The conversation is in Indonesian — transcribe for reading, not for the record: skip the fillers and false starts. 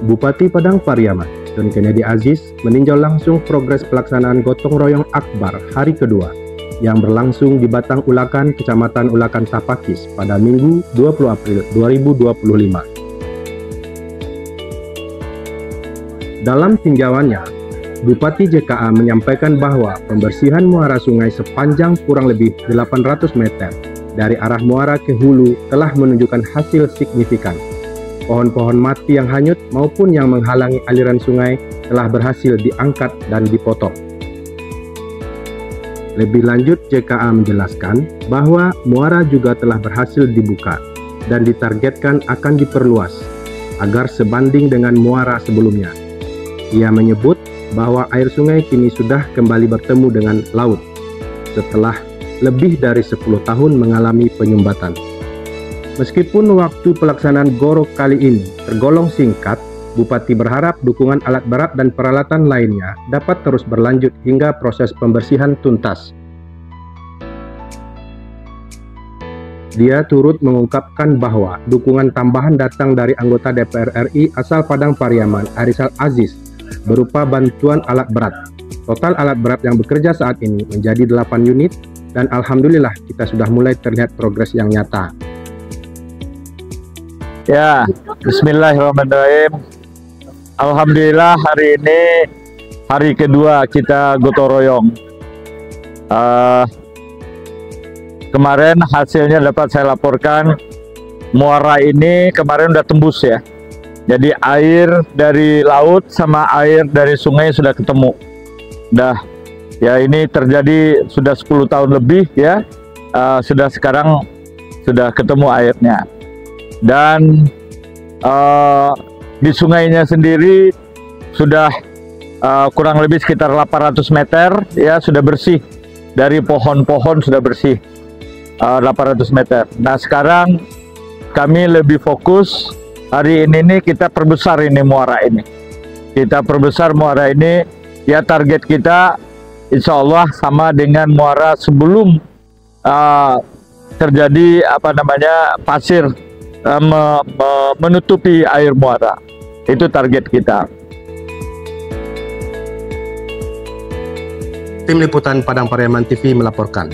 Bupati Padang Pariaman, Tun Kennedy Aziz, meninjau langsung progres pelaksanaan Gotong Royong Akbar hari kedua yang berlangsung di Batang Ulakan, Kecamatan Ulakan Tapakis pada Minggu 20 April 2025. Dalam tinjauannya, Bupati JKA menyampaikan bahwa pembersihan muara sungai sepanjang kurang lebih 800 meter dari arah muara ke hulu telah menunjukkan hasil signifikan. Pohon-pohon mati yang hanyut maupun yang menghalangi aliran sungai telah berhasil diangkat dan dipotong. Lebih lanjut, JKA menjelaskan bahwa muara juga telah berhasil dibuka dan ditargetkan akan diperluas agar sebanding dengan muara sebelumnya. Ia menyebut bahwa air sungai kini sudah kembali bertemu dengan laut setelah lebih dari 10 tahun mengalami penyumbatan. Meskipun waktu pelaksanaan GORO kali ini tergolong singkat, Bupati berharap dukungan alat berat dan peralatan lainnya dapat terus berlanjut hingga proses pembersihan tuntas. Dia turut mengungkapkan bahwa dukungan tambahan datang dari anggota DPR RI asal Padang Pariaman, Arisal Aziz, berupa bantuan alat berat. Total alat berat yang bekerja saat ini menjadi 8 unit dan alhamdulillah kita sudah mulai terlihat progres yang nyata. Ya, bismillahirrahmanirrahim. Alhamdulillah hari ini hari kedua kita gotong royong. Kemarin hasilnya dapat saya laporkan, muara ini kemarin udah tembus ya. Jadi air dari laut sama air dari sungai sudah ketemu. Ya ini terjadi sudah 10 tahun lebih ya. Sekarang sudah ketemu airnya. Dan di sungainya sendiri sudah kurang lebih sekitar 800 meter ya, sudah bersih. Dari pohon-pohon sudah bersih 800 meter. Nah sekarang kami lebih fokus hari ini nih, kita perbesar ini muara ini. Kita perbesar muara ini ya, target kita insya Allah sama dengan muara sebelum terjadi pasir menutupi air muara. Itu target kita. Tim Liputan Padang Pariaman TV melaporkan.